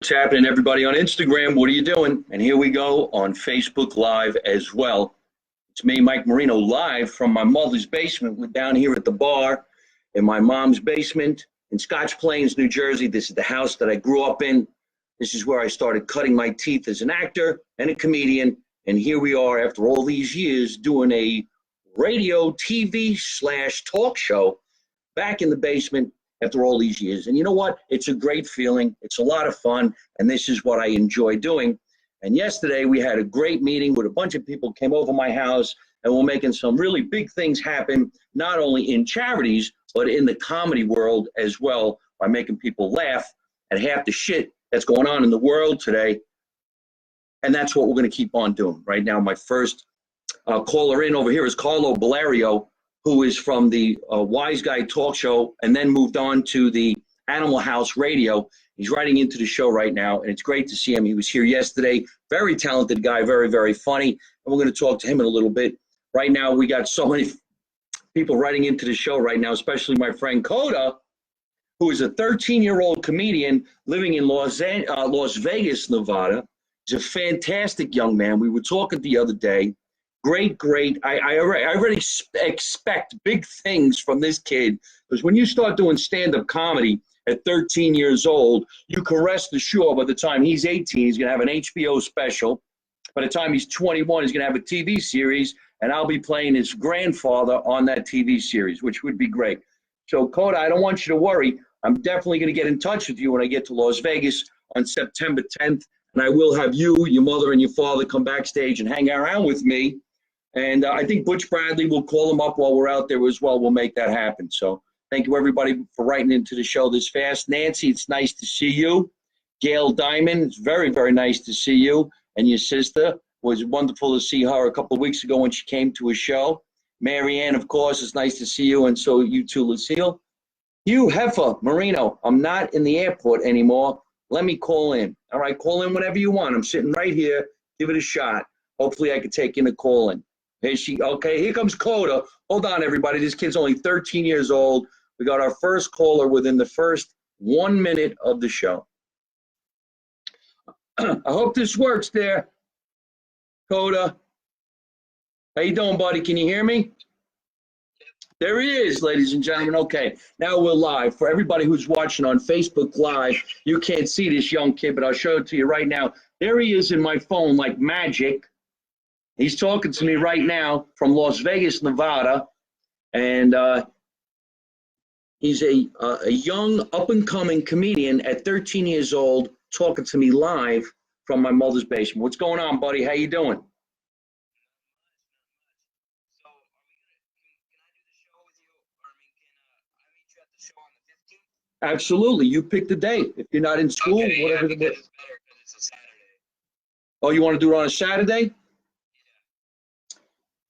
What's happening, everybody on Instagram? What are you doing? And here we go on Facebook Live as well. It's me, Mike Marino, live from my mother's basement. We're down here at the bar in my mom's basement in Scotch Plains, New Jersey. This is the house that I grew up in. This is where I started cutting my teeth as an actor and a comedian. And here we are after all these years doing a radio, TV/talk show back in the basement after all these years. And you know what? It's a great feeling. It's a lot of fun. And this is what I enjoy doing. And yesterday we had a great meeting with a bunch of people came over my house, and we're making some really big things happen, not only in charities, but in the comedy world as well, by making people laugh at half the shit that's going on in the world today. And that's what we're going to keep on doing. Right now, my first caller in over here is Carlo Bellario, who is from the Wise Guy talk show and then moved on to the Animal House Radio. He's writing into the show right now, and it's great to see him. He was here yesterday. Very talented guy, very, very funny. And we're going to talk to him in a little bit. Right now, we got so many people writing into the show right now, especially my friend Coda, who is a 13-year-old comedian living in Las Vegas, Nevada. He's a fantastic young man. We were talking the other day. Great. I already expect big things from this kid, because when you start doing stand-up comedy at 13 years old, you can rest assured by the time he's 18, he's going to have an HBO special. By the time he's 21, he's going to have a TV series, and I'll be playing his grandfather on that TV series, which would be great. So, Coda, I don't want you to worry. I'm definitely going to get in touch with you when I get to Las Vegas on September 10th, and I will have you, your mother, and your father come backstage and hang around with me. And I think Butch Bradley will call him up while we're out there as well. We'll make that happen. So thank you, everybody, for writing into the show this fast. Nancy, it's nice to see you. Gail Diamond, it's very, very nice to see you. And your sister, it was wonderful to see her a couple of weeks ago when she came to a show. Marianne, of course, it's nice to see you. And so you too, Lucille. You, Heifer, Marino, I'm not in the airport anymore. Let me call in. All right, call in whenever you want. I'm sitting right here. Give it a shot. Hopefully I can take in a call in. Okay, here comes Coda. Hold on, everybody. This kid's only 13 years old. We got our first caller within the first 1 minute of the show. I hope this works there, Coda. How you doing, buddy? Can you hear me? There he is, ladies and gentlemen. Okay, now we're live. For everybody who's watching on Facebook Live, you can't see this young kid, but I'll show it to you right now. There he is in my phone like magic. He's talking to me right now from Las Vegas, Nevada, and he's a young, up-and-coming comedian at 13 years old, talking to me live from my mother's basement. What's going on, buddy? How you doing? So, can I do the show with you? Or, I meet you at the show on the 15th? Absolutely. You pick the date. If you're not in school, okay, whatever the day. day. It's better because it's a Saturday. Oh, you want to do it on a Saturday?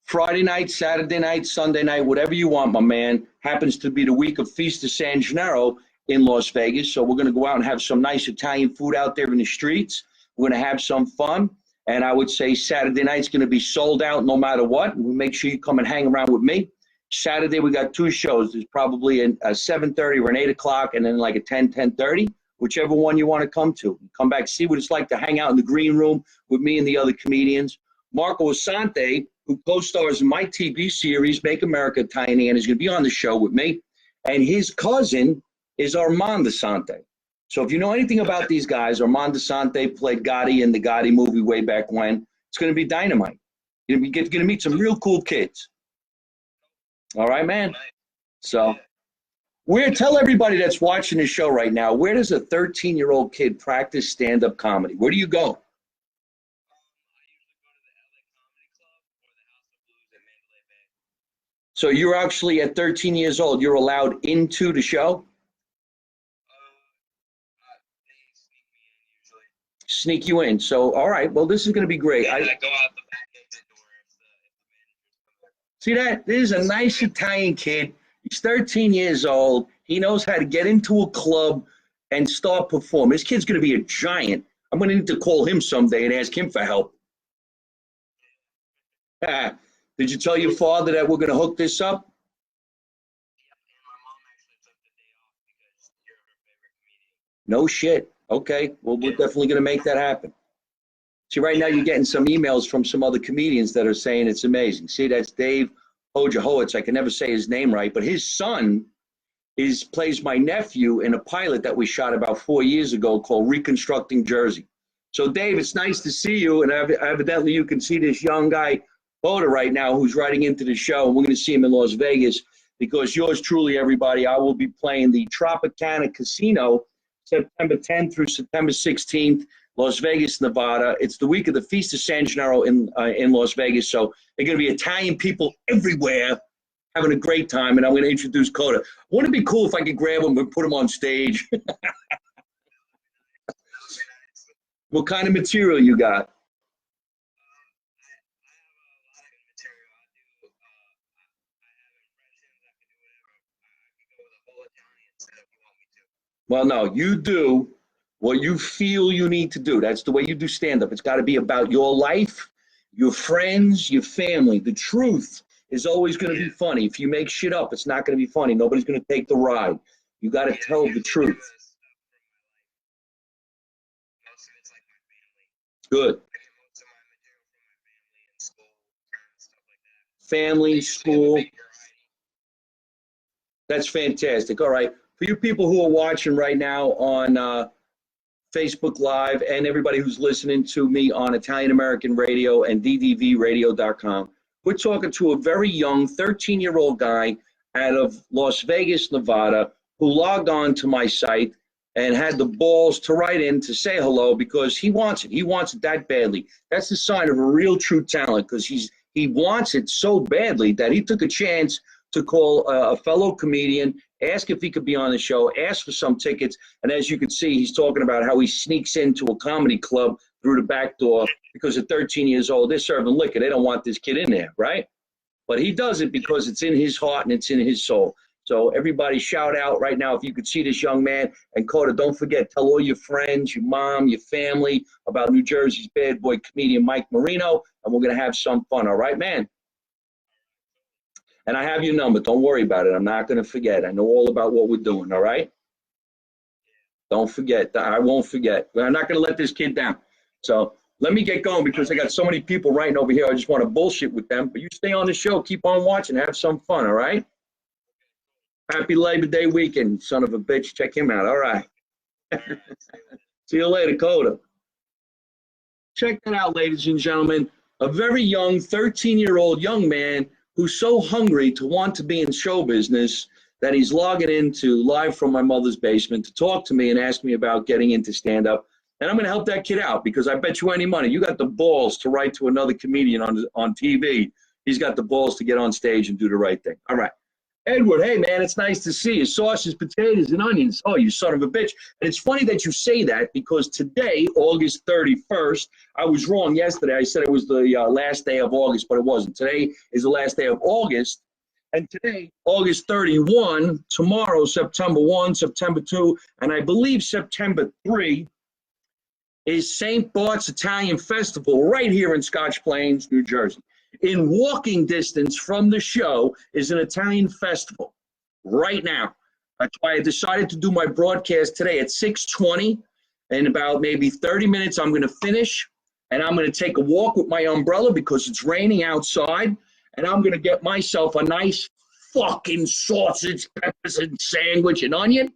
Friday night, Saturday night, Sunday night, whatever you want, my man. Happens to be the week of Feast of San Gennaro in Las Vegas. So we're going to go out and have some nice Italian food out there in the streets. We're going to have some fun. And I would say Saturday night's going to be sold out no matter what. We'll make sure you come and hang around with me. Saturday, we got two shows. There's probably a 7:30 or an 8 o'clock, and then like a 10:30, whichever one you want to come to. Come back, see what it's like to hang out in the green room with me and the other comedians. Marco Asante, who co-stars in my TV series, Make America Italian, and is going to be on the show with me. And his cousin is Armand Asante. So if you know anything about these guys, Armand Asante played Gotti in the Gotti movie way back when. It's going to be dynamite. You're going to meet some real cool kids. All right, man? So tell everybody that's watching the show right now, where does a 13-year-old kid practice stand-up comedy? Where do you go? So you're actually at 13 years old, you're allowed into the show? They sneak me in usually. Sneak you in. So, all right, well, this is going to be great. I go out the back exit door if the manager's come there. See that? This is a nice Italian kid. He's 13 years old. He knows how to get into a club and start performing. This kid's going to be a giant. I'm going to need to call him someday and ask him for help. Did you tell your father that we're going to hook this up? Yep, and my mom actually took the day off because you're her favorite comedian. No shit. Okay, well, we're definitely going to make that happen. See, right now you're getting some emails from some other comedians that are saying it's amazing. See, that's Dave Hojahowitz. I can never say his name right, but his son plays my nephew in a pilot that we shot about 4 years ago called Reconstructing Jersey. So, Dave, it's nice to see you, and evidently you can see this young guy, Boda, right now, who's writing into the show, and we're going to see him in Las Vegas because yours truly, everybody, I will be playing the Tropicana Casino September 10th through September 16th, Las Vegas, Nevada. It's the week of the Feast of San Gennaro in Las Vegas, so there are going to be Italian people everywhere having a great time, and I'm going to introduce Coda. Wouldn't it be cool if I could grab him and put him on stage? What kind of material you got? Well, no, you do what you feel you need to do. That's the way you do stand-up. It's got to be about your life, your friends, your family. The truth is always going to be funny. If you make shit up, it's not going to be funny. Nobody's going to take the ride. You got to tell the truth. Good. Family, school. That's fantastic. All right. For you people who are watching right now on Facebook Live and everybody who's listening to me on Italian American Radio and ddvradio.com, we're talking to a very young 13-year-old guy out of Las Vegas, Nevada, who logged on to my site and had the balls to write in to say hello because he wants it. He wants it that badly. That's the sign of a real true talent because he wants it so badly that he took a chance to call a fellow comedian, ask if he could be on the show, ask for some tickets, and as you can see, he's talking about how he sneaks into a comedy club through the back door because at 13 years old, they're serving liquor. They don't want this kid in there, right? But he does it because it's in his heart and it's in his soul. So everybody shout out right now if you could see this young man. And Coda, don't forget, tell all your friends, your mom, your family about New Jersey's bad boy comedian Mike Marino, and we're going to have some fun, all right, man? And I have your number. Don't worry about it. I'm not going to forget. I know all about what we're doing, all right? Don't forget. I won't forget. I'm not going to let this kid down. So let me get going because I got so many people writing over here. I just want to bullshit with them. But you stay on the show. Keep on watching. Have some fun, all right? Happy Labor Day weekend, son of a bitch. Check him out. All right. See you later, Coda. Check that out, ladies and gentlemen. A very young 13-year-old young man who's so hungry to want to be in show business that he's logging into live from my mother's basement to talk to me and ask me about getting into stand-up. And I'm going to help that kid out because I bet you any money, you got the balls to write to another comedian on TV. He's got the balls to get on stage and do the right thing. All right. Edward, hey, man, it's nice to see you. Sausage, potatoes, and onions. Oh, you son of a bitch. And it's funny that you say that because today, August 31st, I was wrong yesterday. I said it was the last day of August, but it wasn't. Today is the last day of August. And today, August 31, tomorrow, September 1, September 2, and I believe September 3 is St. Bart's Italian Festival right here in Scotch Plains, New Jersey. In walking distance from the show is an Italian festival right now. That's why I decided to do my broadcast today at 6:20. In about maybe 30 minutes, I'm going to finish, and I'm going to take a walk with my umbrella because it's raining outside, and I'm going to get myself a nice fucking sausage, peppers, and sandwich and onion,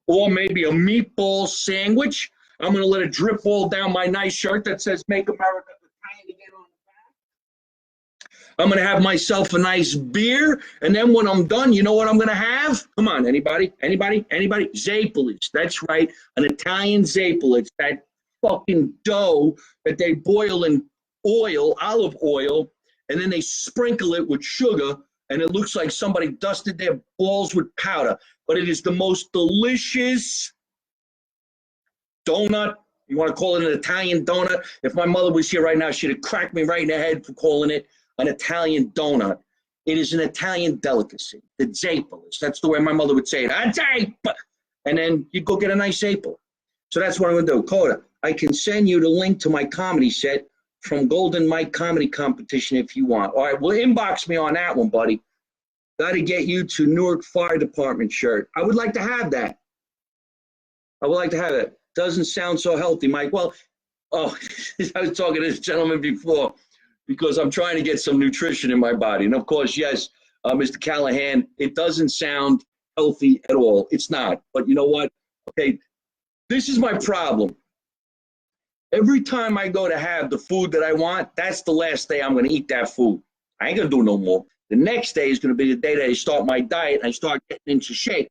or maybe a meatball sandwich. I'm going to let it drip all down my nice shirt that says Make America Italian Again on the back. I'm going to have myself a nice beer, and then when I'm done, you know what I'm going to have? Come on, anybody? Zapolage. That's right, an Italian zapolage. That fucking dough that they boil in oil, olive oil, and then they sprinkle it with sugar, and it looks like somebody dusted their balls with powder. But it is the most delicious donut. You want to call it an Italian donut? If my mother was here right now, she'd have cracked me right in the head for calling it an Italian donut. It is an Italian delicacy, the zapolage. That's the way my mother would say it. A zape! And then you go get a nice apple. So that's what I'm going to do. Coda, I can send you the link to my comedy set from Golden Mike Comedy Competition if you want. All right, well, inbox me on that one, buddy. Got to get you to Newark Fire Department shirt. I would like to have that. I would like to have it. Doesn't sound so healthy, Mike. Well, oh, I was talking to this gentleman before because I'm trying to get some nutrition in my body. And of course, yes, Mr. Callahan, it doesn't sound healthy at all. It's not. But you know what? Okay, this is my problem. Every time I go to have the food that I want, that's the last day I'm going to eat that food. I ain't going to do no more. The next day is going to be the day that I start my diet and I start getting into shape.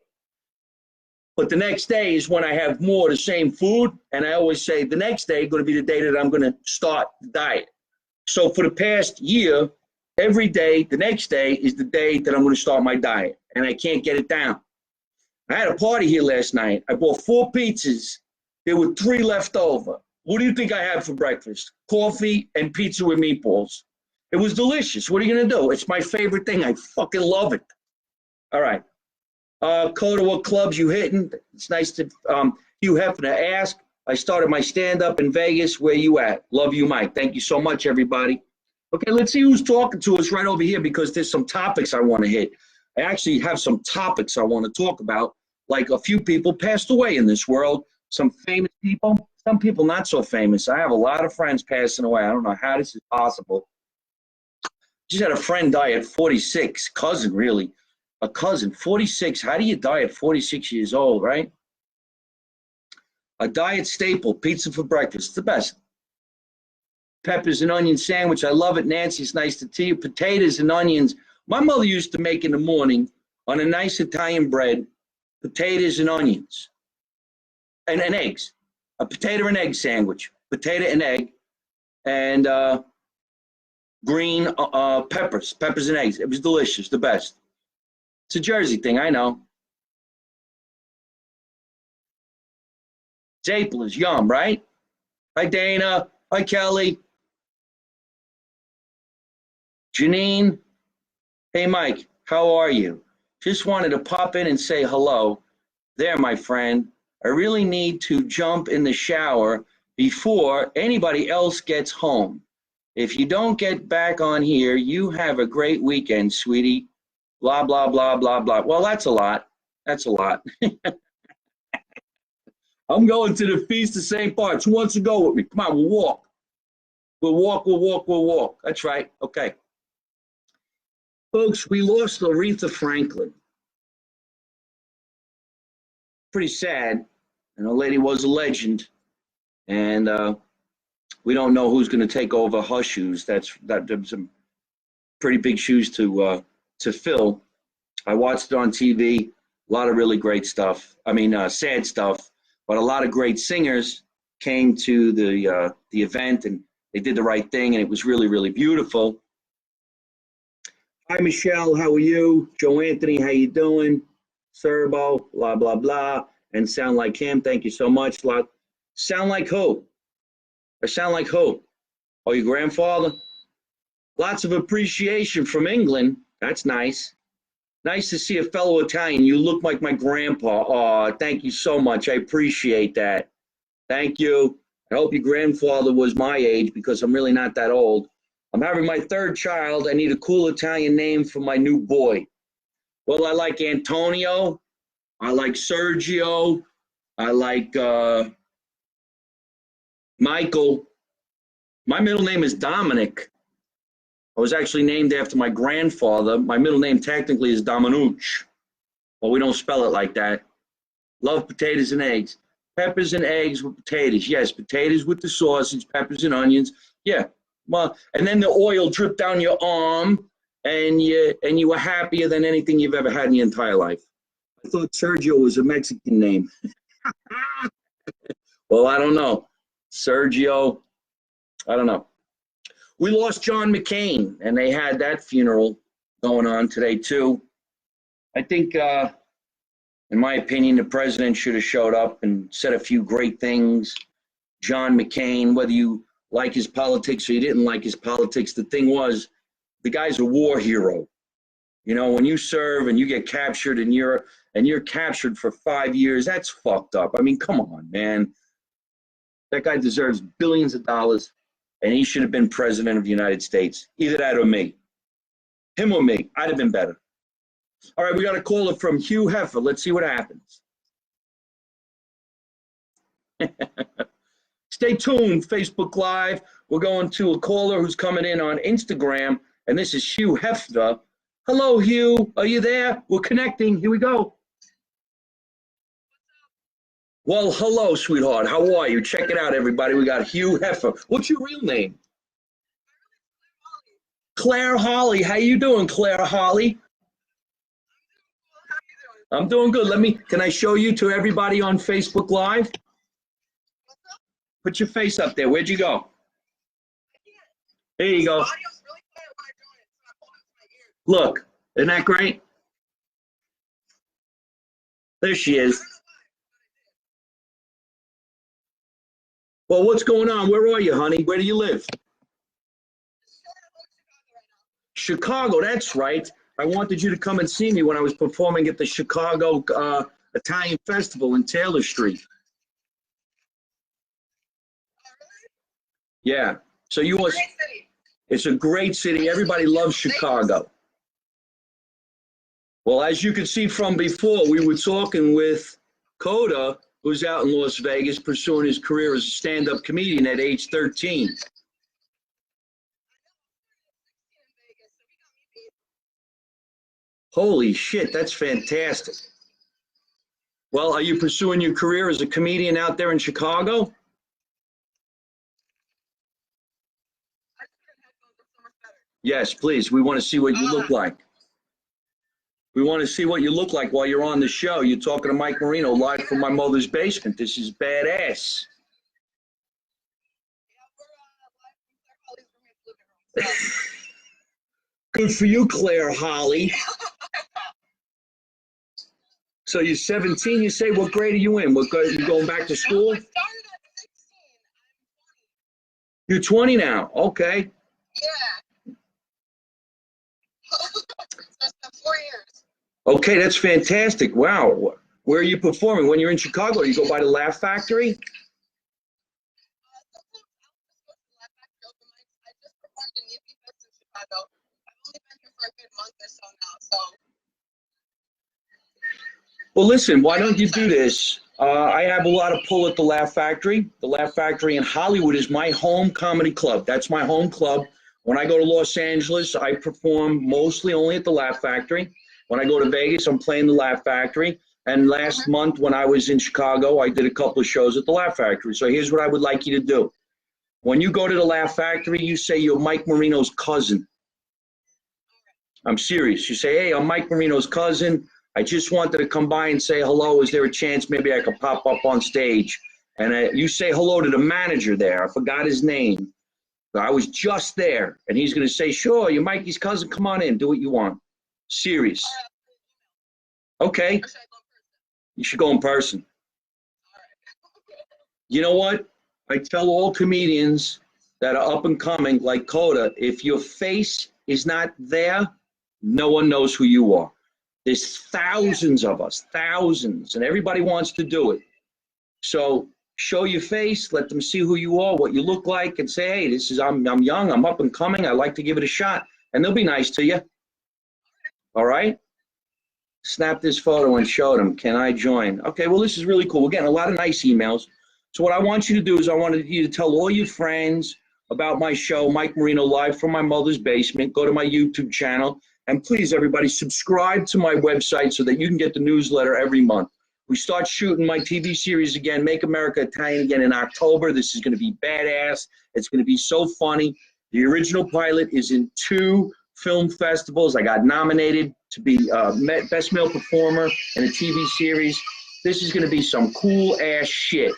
But the next day is when I have more of the same food. And I always say the next day is going to be the day that I'm going to start the diet. So for the past year, every day, the next day is the day that I'm going to start my diet. And I can't get it down. I had a party here last night. I bought 4 pizzas. There were 3 left over. What do you think I had for breakfast? Coffee and pizza with meatballs. It was delicious. What are you going to do? It's my favorite thing. I fucking love it. All right. Coda, what clubs you hitting? It's nice to Hugh Hefner ask. I started my stand-up in Vegas. Where you at? Love you, Mike. Thank you so much, everybody. Okay, let's see who's talking to us right over here because there's some topics I want to hit. I actually have some topics I want to talk about, like a few people passed away in this world, some famous people, some people not so famous. I have a lot of friends passing away. I don't know how this is possible. Just had a friend die at 46, cousin really. A cousin, 46. How do you die at 46 years old, right? A diet staple, pizza for breakfast, the best. Peppers and onion sandwich, I love it. Nancy, it's nice to see you. Potatoes and onions. My mother used to make in the morning on a nice Italian bread, potatoes and onions and eggs. A potato and egg sandwich, potato and egg, and green peppers and eggs. It was delicious, the best. It's a Jersey thing, I know. Zaple is yum, right? Hi, Dana. Hi, Kelly. Janine. Hey, Mike. How are you? Just wanted to pop in and say hello. There, my friend. I really need to jump in the shower before anybody else gets home. If you don't get back on here, you have a great weekend, sweetie. Blah, blah, blah, blah, blah. Well, that's a lot. That's a lot. I'm going to the Feast of St. Bart's. Who wants to go with me? Come on, we'll walk. We'll walk, we'll walk, we'll walk. That's right. Okay. Folks, we lost Aretha Franklin. Pretty sad. And the lady was a legend. And we don't know who's going to take over her shoes. There's some pretty big shoes to fill. I watched it on TV. A lot of really great stuff. I mean, sad stuff. But a lot of great singers came to the event, and they did the right thing, and it was really, really beautiful. Hi, Michelle. How are you? Joe Anthony, how you doing? Serbo, blah, blah, blah. And sound like him. Thank you so much. Sound like who? Or sound like who? Oh, your grandfather? Lots of appreciation from England. That's nice. Nice to see a fellow Italian. You look like my grandpa. Oh, thank you so much. I appreciate that. Thank you. I hope your grandfather was my age because I'm really not that old. I'm having my 3rd child. I need a cool Italian name for my new boy. Well, I like Antonio. I like Sergio. I like Michael. My middle name is Dominic. I was actually named after my grandfather. My middle name technically is Dominucci, but we don't spell it like that. Love potatoes and eggs. Peppers and eggs with potatoes. Yes, potatoes with the sausage, peppers and onions. Yeah, well, and then the oil dripped down your arm, and you were happier than anything you've ever had in your entire life. I thought Sergio was a Mexican name. Well, I don't know. Sergio, I don't know. We lost John McCain, and they had that funeral going on today, too. I think, in my opinion, the president should have showed up and said a few great things. John McCain, whether you like his politics or you didn't like his politics, the thing was, the guy's a war hero. You know, when you serve and you get captured and you're captured for 5 years, that's fucked up. I mean, come on, man. That guy deserves billions of dollars. And he should have been president of the United States. Either that or me. Him or me. I'd have been better. All right, we got a caller from Hugh Hefner. Let's see what happens. Stay tuned, Facebook Live. We're going to a caller who's coming in on Instagram, and this is Hugh Hefner. Hello, Hugh. Are you there? We're connecting. Here we go. Well, hello, sweetheart. How are you? Check it out, everybody. We got Hugh Hefner. What's your real name? Claire Holly. How you doing, Claire Holly? I'm doing good. Can I show you to everybody on Facebook Live? Put your face up there. Where'd you go? There you go. Look, isn't that great? There she is. Well, what's going on? Where are you, honey? Where do you live? Chicago, that's right. I wanted you to come and see me when I was performing at the Chicago Italian Festival in Taylor Street. Yeah. So you was. It's a great city. Everybody loves Chicago. Well, as you could see from before, we were talking with Coda, who's out in Las Vegas pursuing his career as a stand-up comedian at age 13. Holy shit, that's fantastic. Well, are you pursuing your career as a comedian out there in Chicago? Yes, please. We want to see what you look like. We want to see what you look like while you're on the show. You're talking to Mike Marino live from my mother's basement. This is badass. Good for you, Claire Holly. So you're 17, you say? What grade are you in? You going back to school? I started at 16. I'm 20. You're 20 now. Okay. Yeah. It's been 4 years. Okay, that's fantastic. Wow. Where are you performing? When you're in Chicago, do you go by the Laugh Factory? I just performed in Yippee Fest in Chicago. I've only been here for a good month or so now, so. Well, listen, why don't you do this? I have a lot of pull at the Laugh Factory. The Laugh Factory in Hollywood is my home comedy club. That's my home club. When I go to Los Angeles, I perform mostly only at the Laugh Factory. When I go to Vegas, I'm playing the Laugh Factory. And last month when I was in Chicago, I did a couple of shows at the Laugh Factory. So here's what I would like you to do. When you go to the Laugh Factory, you say you're Mike Marino's cousin. I'm serious. You say, hey, I'm Mike Marino's cousin. I just wanted to come by and say hello. Is there a chance maybe I could pop up on stage? And you say hello to the manager there. I forgot his name. I was just there. And he's going to say, sure, you're Mikey's cousin. Come on in. Do what you want. Serious. Okay. You should go in person. You know what? I tell all comedians that are up and coming, like Coda, if your face is not there, no one knows who you are. There's thousands of us, thousands, and everybody wants to do it. So show your face, let them see who you are, what you look like, and say, hey, I'm young, I'm up and coming, I like to give it a shot, and they'll be nice to you. All right? Snap this photo and show them, can I join? Okay, well, this is really cool. We're getting a lot of nice emails. So what I want you to do is I wanted you to tell all your friends about my show, Mike Marino, live from my mother's basement. Go to my YouTube channel. And please, everybody, subscribe to my website so that you can get the newsletter every month. We start shooting my TV series again, Make America Italian Again, in October. This is going to be badass. It's going to be so funny. The original pilot is in 2 film festivals. I got nominated to be Best Male Performer in a TV series. This is going to be some cool-ass shit.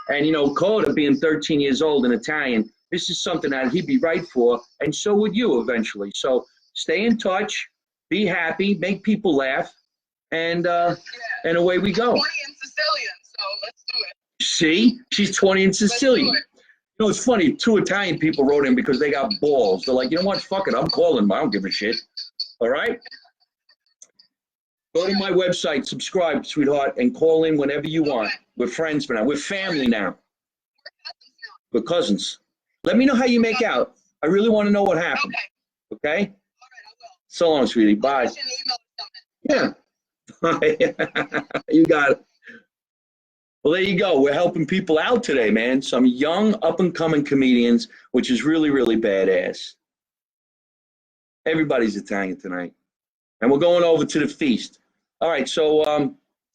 And, you know, Coda being 13 years old and Italian, this is something that he'd be right for, and so would you eventually. So stay in touch, be happy, make people laugh, and away we go. 20 in Sicilian, so let's do it. See? She's 20 in Sicilian. You know, it's funny, 2 Italian people wrote in because they got balls. They're like, you know what, fuck it, I'm calling, I don't give a shit. All right? Go to my website, subscribe, sweetheart, and call in whenever you want. We're friends for now. We're family now. We're cousins. Let me know how you make out. I really want to know what happened. Okay? All right, I will. So long, sweetie. Bye. Yeah. You got it. Well, there you go. We're helping people out today, man. Some young, up-and-coming comedians, which is really, really badass. Everybody's Italian tonight. And we're going over to the feast. All right, so I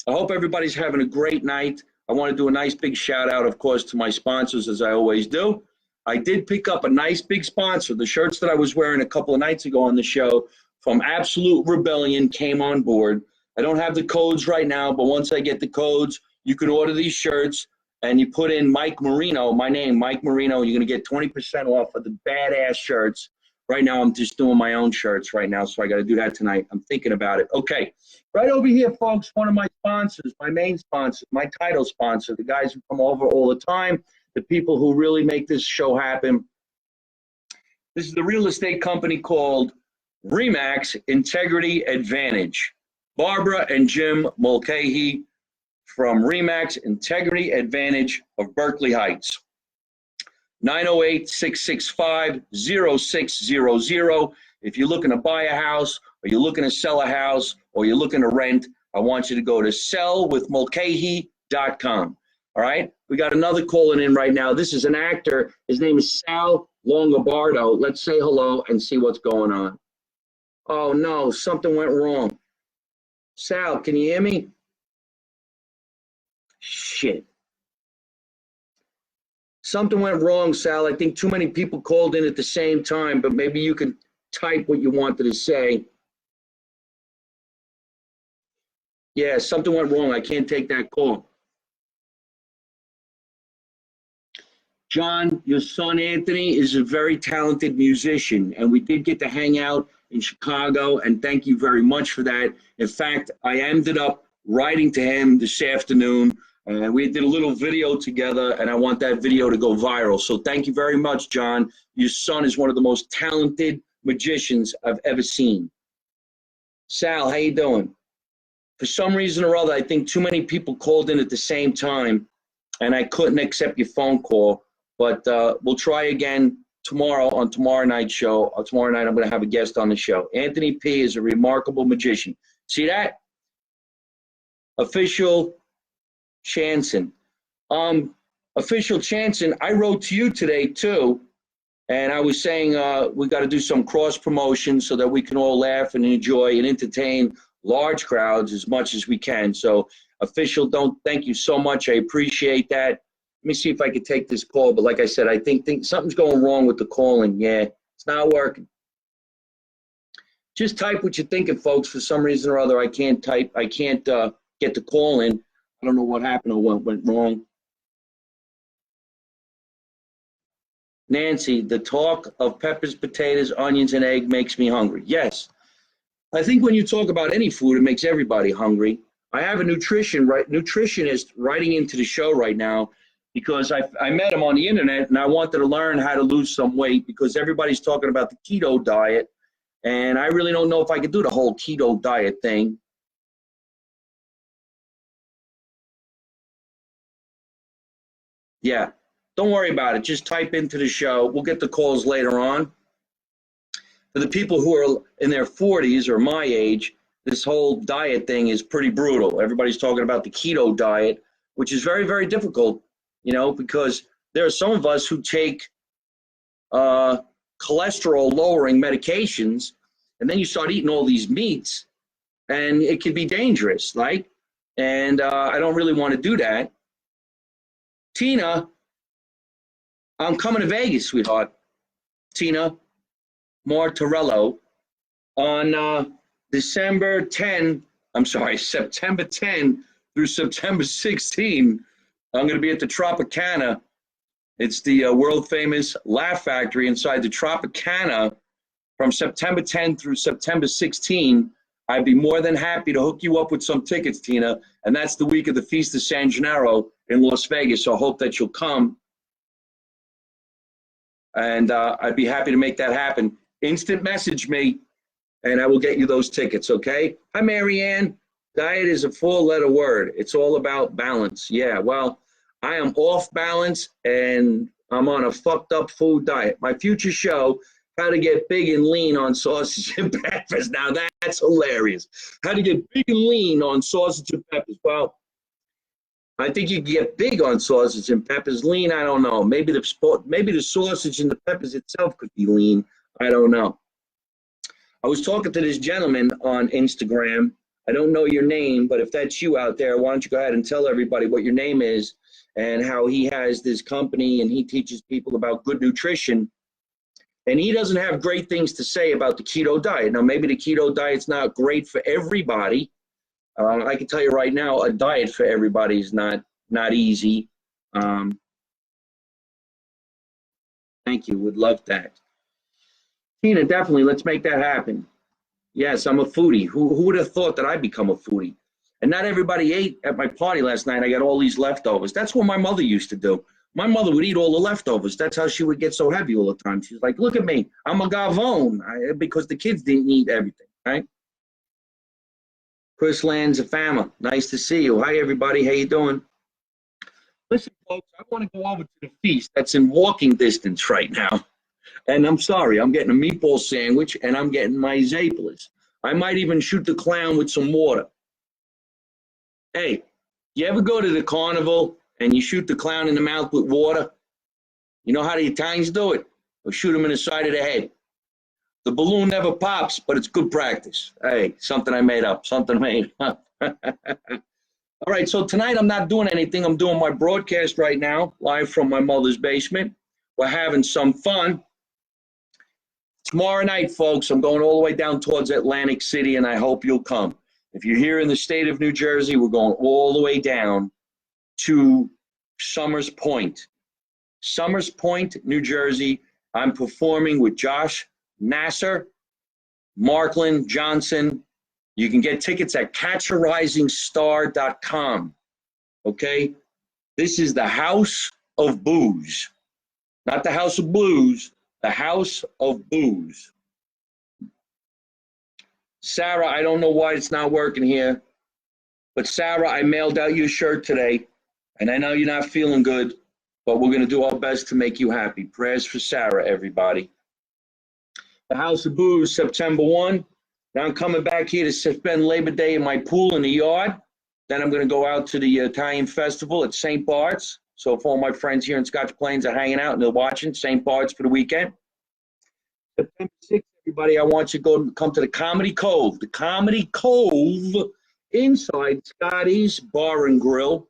hope everybody's having a great night. I want to do a nice big shout out, of course, to my sponsors, as I always do. I did pick up a nice big sponsor. The shirts that I was wearing a couple of nights ago on the show from Absolute Rebellion came on board. I don't have the codes right now, but once I get the codes, you can order these shirts, and you put in Mike Marino, my name, Mike Marino. You're going to get 20% off of the badass shirts. Right now, I'm just doing my own shirts right now, so I got to do that tonight. I'm thinking about it. Okay, right over here, folks, one of my sponsors, my main sponsor, my title sponsor, the guys who come over all the time, the people who really make this show happen. This is the real estate company called Remax Integrity Advantage. Barbara and Jim Mulcahy from Remax Integrity Advantage of Berkeley Heights. 908-665-0600. If you're looking to buy a house, or you're looking to sell a house, or you're looking to rent, I want you to go to sellwithmulcahy.com. All right? We got another calling in right now. This is an actor. His name is Sal Longobardo. Let's say hello and see what's going on. Oh, no, something went wrong. Sal, can you hear me? Shit. Something went wrong, Sal. I think too many people called in at the same time, but maybe you can type what you wanted to say. Yeah, something went wrong. I can't take that call. John, your son Anthony is a very talented musician, and we did get to hang out in Chicago, and thank you very much for that. In fact, I ended up writing to him this afternoon, and we did a little video together, and I want that video to go viral. So thank you very much, John. Your son is one of the most talented magicians I've ever seen. Sal, how you doing? For some reason or other, I think too many people called in at the same time, and I couldn't accept your phone call. But we'll try again tomorrow on tomorrow night's show. Tomorrow night, I'm going to have a guest on the show. Anthony P. is a remarkable magician. See that? Official Chanson. Official Chanson, I wrote to you today, too. And I was saying we got to do some cross promotion so that we can all laugh and enjoy and entertain large crowds as much as we can. So, Official, thank you so much. I appreciate that. Let me see if I can take this call. But like I said, I think something's going wrong with the calling. Yeah, it's not working. Just type what you're thinking, folks. For some reason or other, I can't type. I can't get the call in. I don't know what happened or what went wrong. Nancy, the talk of peppers, potatoes, onions, and egg makes me hungry. Yes. I think when you talk about any food, it makes everybody hungry. I have a nutritionist writing into the show right now because I met him on the internet, and I wanted to learn how to lose some weight because everybody's talking about the keto diet, and I really don't know if I could do the whole keto diet thing. Yeah, don't worry about it. Just type into the show. We'll get the calls later on. For the people who are in their 40s or my age, this whole diet thing is pretty brutal. Everybody's talking about the keto diet, which is very, very difficult, you know, because there are some of us who take cholesterol-lowering medications, and then you start eating all these meats, and it can be dangerous, right? And I don't really want to do that. Tina, I'm coming to Vegas, sweetheart. Tina Martorello on September 10 through September 16. I'm going to be at the Tropicana. It's the world famous Laugh Factory inside the Tropicana from September 10 through September 16. I'd be more than happy to hook you up with some tickets, Tina. And that's the week of the Feast of San Gennaro in Las Vegas. So I hope that you'll come. And I'd be happy to make that happen. Instant message me, and I will get you those tickets, okay? Hi, Marianne. Diet is a four-letter word. It's all about balance. Yeah, well, I am off balance, and I'm on a fucked up food diet. My future show, how to get big and lean on sausage and peppers. Now, that's hilarious. How to get big and lean on sausage and peppers. Well, I think you can get big on sausage and peppers. Lean, I don't know. Maybe the sausage and the peppers itself could be lean. I don't know. I was talking to this gentleman on Instagram. I don't know your name, but if that's you out there, why don't you go ahead and tell everybody what your name is and how he has this company and he teaches people about good nutrition. And he doesn't have great things to say about the keto diet. Now, maybe the keto diet's not great for everybody. I can tell you right now, a diet for everybody is not easy. Thank you. Would love that. Tina, definitely. Let's make that happen. Yes, I'm a foodie. Who would have thought that I'd become a foodie? And not everybody ate at my party last night. I got all these leftovers. That's what my mother used to do. My mother would eat all the leftovers. That's how she would get so heavy all the time. She's like, look at me. I'm a gavone. Because the kids didn't eat everything, right? Chris Lanzafama, nice to see you. Hi, everybody. How you doing? Listen, folks, I want to go over to the feast that's in walking distance right now. And I'm sorry, I'm getting a meatball sandwich and I'm getting my Zapplas. I might even shoot the clown with some water. Hey, you ever go to the carnival and you shoot the clown in the mouth with water? You know how the Italians do it? Or shoot him in the side of the head. The balloon never pops, but it's good practice. Hey, something I made up. All right, so tonight I'm not doing anything. I'm doing my broadcast right now, live from my mother's basement. We're having some fun. Tomorrow night, folks, I'm going all the way down towards Atlantic City, and I hope you'll come. If you're here in the state of New Jersey, we're going all the way down to Somers Point. Somers Point, New Jersey. I'm performing with Josh Nasser, Marklin, Johnson. You can get tickets at catcharisingstar.com. Okay? This is the House of Booze. Not the House of Blues, the House of Booze. Sarah, I don't know why it's not working here, but Sarah, I mailed out your shirt today, and I know you're not feeling good, but we're going to do our best to make you happy. Prayers for Sarah, everybody. The House of Booze, September 1. Now I'm coming back here to spend Labor Day in my pool in the yard. Then I'm going to go out to the Italian Festival at St. Bart's. So if all my friends here in Scotch Plains are hanging out and they're watching, St. Bart's for the weekend. September 6th, everybody, I want you to come to the Comedy Cove. The Comedy Cove inside Scotty's Bar and Grill.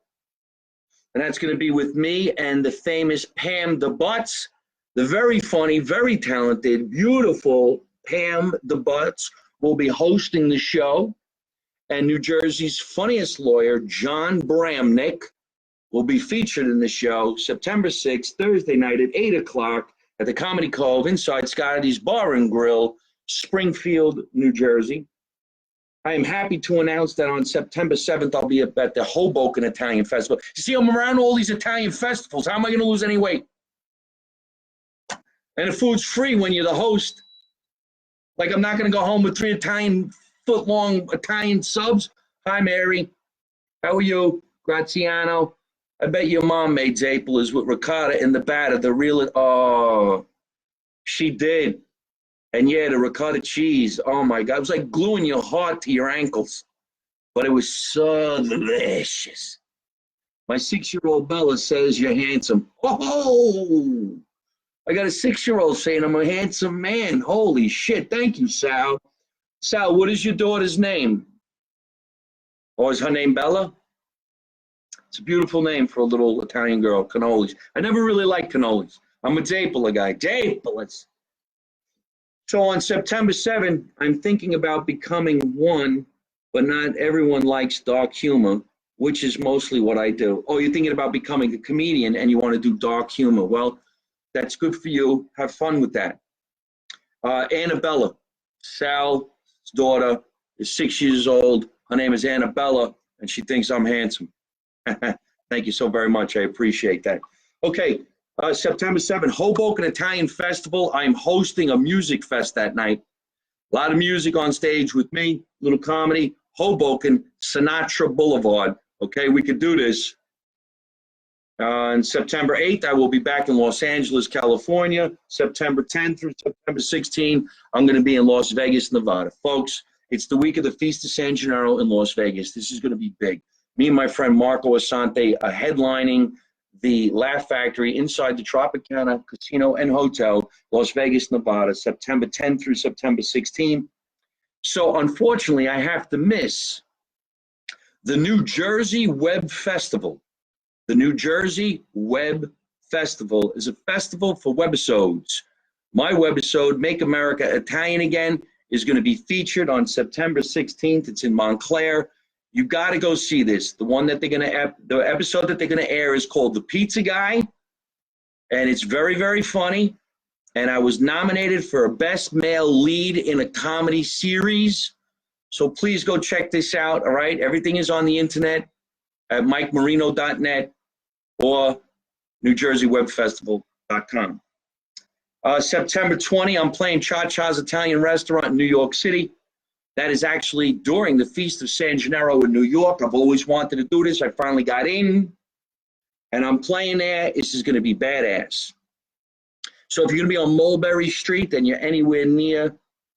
And that's going to be with me and the famous Pam DeButts. The very funny, very talented, beautiful Pam DeButts will be hosting the show. And New Jersey's funniest lawyer, John Bramnick, will be featured in the show September 6th, Thursday night at 8 o'clock at the Comedy Cove inside Scotty's Bar and Grill, Springfield, New Jersey. I am happy to announce that on September 7th, I'll be at the Hoboken Italian Festival. You see, I'm around all these Italian festivals. How am I going to lose any weight? And the food's free when you're the host. Like, I'm not going to go home with 3 foot-long Italian subs. Hi, Mary. How are you? Graziano. I bet your mom made Zapplas with ricotta in the batter. Oh, she did. And yeah, the ricotta cheese. Oh, my God. It was like gluing your heart to your ankles. But it was so delicious. My 6-year-old Bella says you're handsome. Oh! I got a 6-year-old saying I'm a handsome man. Holy shit. Thank you, Sal. Sal, what is your daughter's name? Or is her name Bella? It's a beautiful name for a little Italian girl, cannolis. I never really liked cannolis. I'm a Zappala guy. Zapplas. So on September 7th, I'm thinking about becoming one, but not everyone likes dark humor, which is mostly what I do. Oh, you're thinking about becoming a comedian and you want to do dark humor. Well, that's good for you. Have fun with that. Annabella, Sal's daughter, is 6 years old. Her name is Annabella, and she thinks I'm handsome. Thank you so very much. I appreciate that. Okay, September 7th, Hoboken Italian Festival. I'm hosting a music fest that night. A lot of music on stage with me, little comedy. Hoboken, Sinatra Boulevard. Okay, we could do this. On September 8th, I will be back in Los Angeles, California. September 10th through September 16th, I'm going to be in Las Vegas, Nevada. Folks, it's the week of the Feast of San Gennaro in Las Vegas. This is going to be big. Me and my friend Marco Asante are headlining the Laugh Factory inside the Tropicana Casino and Hotel, Las Vegas, Nevada, September 10th through September 16th. So unfortunately, I have to miss the New Jersey Web Festival. The New Jersey Web Festival is a festival for webisodes. My webisode, Make America Italian Again, is going to be featured on September 16th. It's in Montclair. You got to go see this. The episode that they're going to air is called The Pizza Guy, and it's very, very funny. And I was nominated for a Best Male Lead in a Comedy Series. So please go check this out, all right? Everything is on the internet at MikeMarino.net or NewJerseyWebFestival.com. September 20, I'm playing Cha Cha's Italian Restaurant in New York City. That is actually during the Feast of San Gennaro in New York. I've always wanted to do this. I finally got in, and I'm playing there. This is going to be badass. So if you're going to be on Mulberry Street and you're anywhere near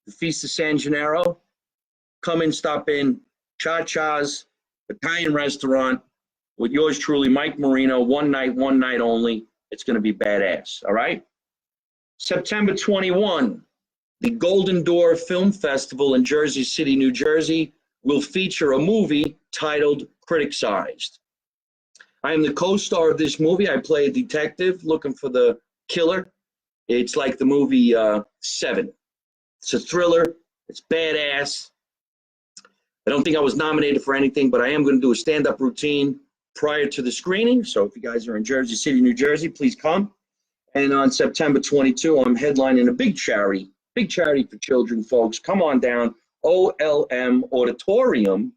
the Feast of San Gennaro, come and stop in Cha Cha's Italian Restaurant with yours truly, Mike Marino. One night only. It's going to be badass, all right? September 21, the Golden Door Film Festival in Jersey City, New Jersey, will feature a movie titled Criticized. I am the co-star of this movie. I play a detective looking for the killer. It's like the movie Seven. It's a thriller. It's badass. I don't think I was nominated for anything, but I am going to do a stand-up routine prior to the screening. So if you guys are in Jersey City, New Jersey, please come. And on September 22, I'm headlining a big charity for children, folks. Come on down, OLM Auditorium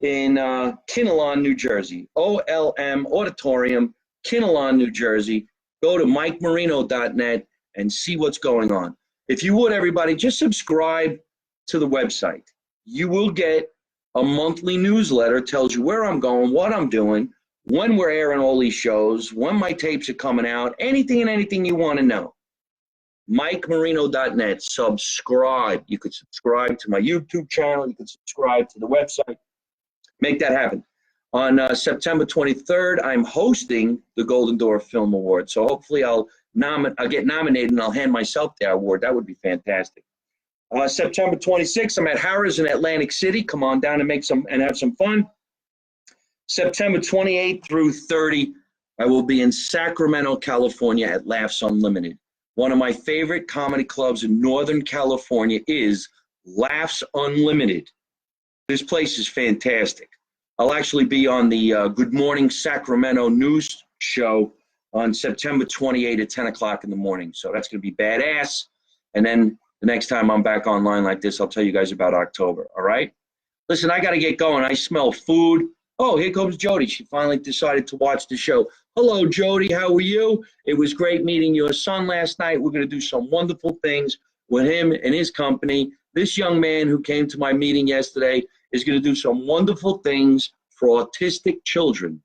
in Kinnelon, New Jersey. OLM Auditorium, Kinnelon, New Jersey. Go to MikeMarino.net and see what's going on. If you would, everybody, just subscribe to the website. You will get a monthly newsletter, tells you where I'm going, what I'm doing, when we're airing all these shows, when my tapes are coming out, anything and anything you want to know. MikeMarino.net. Subscribe. You could subscribe to my YouTube channel. You could subscribe to the website. Make that happen. On September 23rd, I'm hosting the Golden Door Film Award. So hopefully I'll get nominated and I'll hand myself the award. That would be fantastic. September 26th, I'm at Harrah's in Atlantic City. Come on down and have some fun. September 28th through 30, I will be in Sacramento, California at Laughs Unlimited. One of my favorite comedy clubs in Northern California is Laughs Unlimited. This place is fantastic. I'll actually be on the Good Morning Sacramento news show on September 28th at 10 o'clock in the morning. So that's going to be badass. And then the next time I'm back online like this, I'll tell you guys about October, all right? Listen, I got to get going. I smell food. Oh, here comes Jody. She finally decided to watch the show. Hello, Jody. How are you? It was great meeting your son last night. We're going to do some wonderful things with him and his company. This young man who came to my meeting yesterday is going to do some wonderful things for autistic children.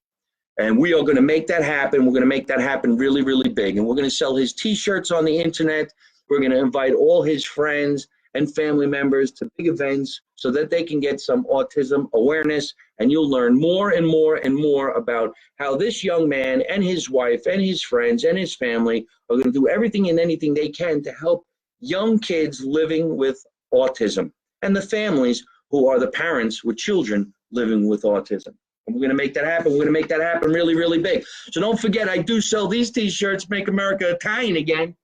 And we are going to make that happen. We're going to make that happen really, really big. And we're going to sell his T-shirts on the internet. We're going to invite all his friends and family members to big events so that they can get some autism awareness. And you'll learn more and more and more about how this young man and his wife and his friends and his family are going to do everything and anything they can to help young kids living with autism and the families who are the parents with children living with autism. And we're going to make that happen. We're going to make that happen really, really big. So don't forget, I do sell these T-shirts, Make America Italian Again.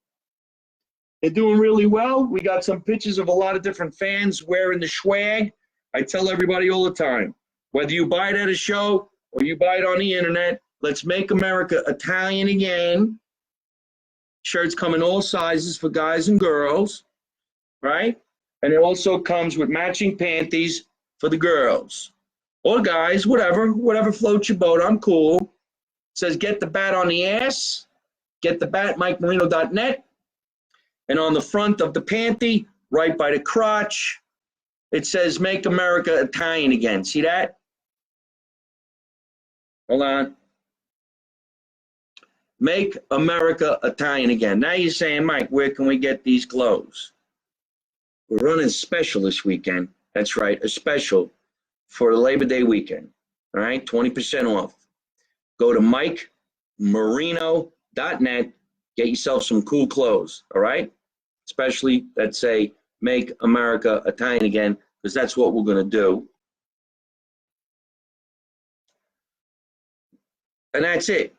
They're doing really well. We got some pictures of a lot of different fans wearing the swag. I tell everybody all the time, whether you buy it at a show or you buy it on the internet, let's make America Italian again. Shirts come in all sizes for guys and girls, right? And it also comes with matching panties for the girls or guys, whatever floats your boat. I'm cool. It says, get the bat on the ass, get the bat, MikeMarino.net. And on the front of the panty, right by the crotch, it says, Make America Italian Again. See that? Hold on. Make America Italian Again. Now you're saying, Mike, where can we get these clothes? We're running a special this weekend. That's right, a special for the Labor Day weekend. All right, 20% off. Go to MikeMarino.net. Get yourself some cool clothes, all right? Especially that say, Make America Italian Again, because that's what we're going to do. And that's it.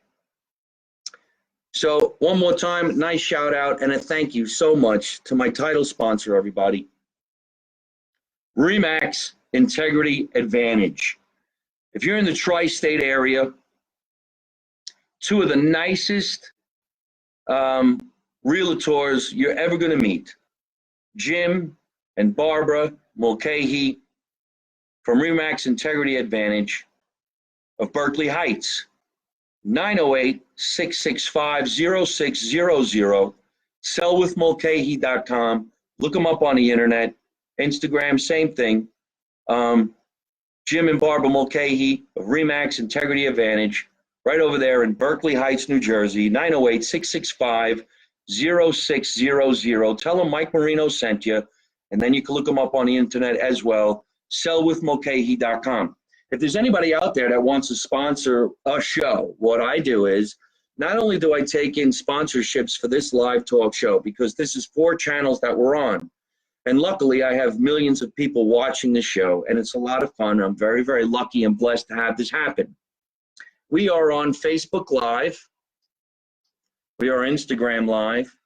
So one more time, nice shout out and a thank you so much to my title sponsor, everybody. Remax Integrity Advantage. If you're in the tri-state area, two of the nicest realtors you're ever going to meet, Jim and Barbara Mulcahy from Remax Integrity Advantage of Berkeley Heights, 908-665-0600, sellwithmulcahy.com. Look them up on the internet. Instagram, same thing. Jim and Barbara Mulcahy of Remax Integrity Advantage, right over there in Berkeley Heights, New Jersey, 908-665-0600. Tell them Mike Marino sent you, and then you can look them up on the internet as well, sellwithmulcahy.com. If there's anybody out there that wants to sponsor a show, what I do is, not only do I take in sponsorships for this live talk show, because this is 4 channels that we're on, and luckily I have millions of people watching the show, and it's a lot of fun. I'm very, very lucky and blessed to have this happen. We are on Facebook Live. We are Instagram Live.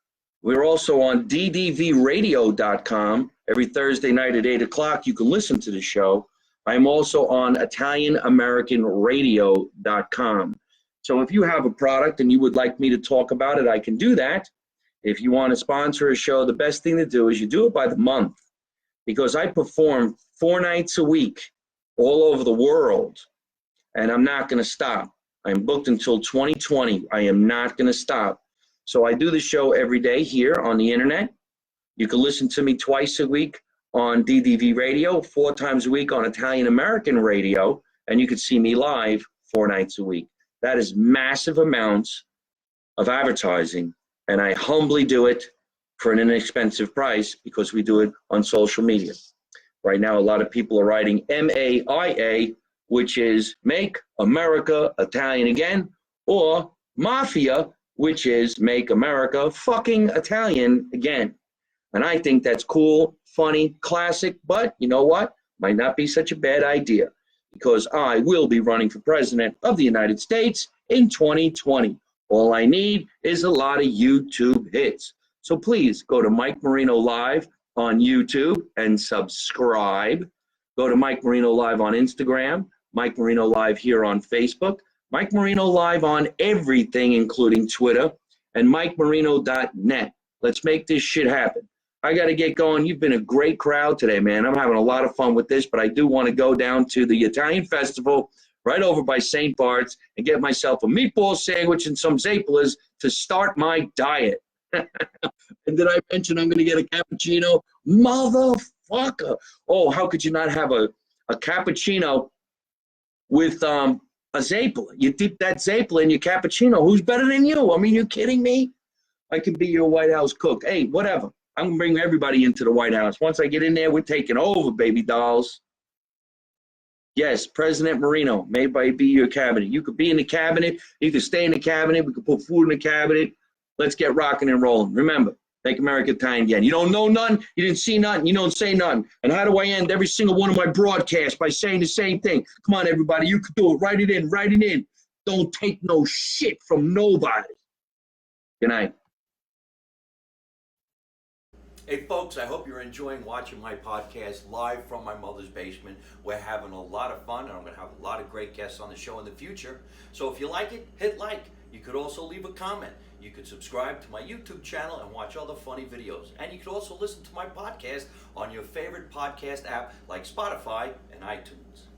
We're also on ddvradio.com. Every Thursday night at 8 o'clock, you can listen to the show. I'm also on ItalianAmericanRadio.com. So if you have a product and you would like me to talk about it, I can do that. If you want to sponsor a show, the best thing to do is you do it by the month, because I perform 4 nights a week all over the world, and I'm not going to stop. I'm booked until 2020. I am not going to stop. So I do the show every day here on the internet. You can listen to me twice a week on DDV Radio, 4 times a week on Italian American Radio, and you can see me live 4 nights a week. That is massive amounts of advertising, and I humbly do it for an inexpensive price because we do it on social media. Right now, a lot of people are writing MAIA, which is Make America Italian Again, or Mafia, which is Make America Fucking Italian Again. And I think that's cool, funny, classic, but you know what? Might not be such a bad idea, because I will be running for president of the United States in 2020. All I need is a lot of YouTube hits. So please go to Mike Marino Live on YouTube and subscribe. Go to Mike Marino Live on Instagram, Mike Marino Live here on Facebook, Mike Marino Live on everything, including Twitter, and MikeMarino.net. Let's make this shit happen. I got to get going. You've been a great crowd today, man. I'm having a lot of fun with this, but I do want to go down to the Italian Festival right over by St. Bart's and get myself a meatball sandwich and some Zapplas to start my diet. And did I mention I'm going to get a cappuccino? Motherfucker. Oh, how could you not have a cappuccino with a Zappla? You dip that Zappla in your cappuccino. Who's better than you? I mean, you kidding me? I could be your White House cook. Hey, whatever. I'm going to bring everybody into the White House. Once I get in there, we're taking over, baby dolls. Yes, President Marino, may be your cabinet. You could be in the cabinet. You could stay in the cabinet. We could put food in the cabinet. Let's get rocking and rolling. Remember, make America Italian again. You don't know none. You didn't see nothing. You don't say nothing. And how do I end every single one of my broadcasts? By saying the same thing. Come on, everybody. You could do it. Write it in. Write it in. Don't take no shit from nobody. Good night. Hey folks, I hope you're enjoying watching my podcast live from my mother's basement. We're having a lot of fun, and I'm going to have a lot of great guests on the show in the future. So if you like it, hit like. You could also leave a comment. You could subscribe to my YouTube channel and watch other funny videos. And you could also listen to my podcast on your favorite podcast app like Spotify and iTunes.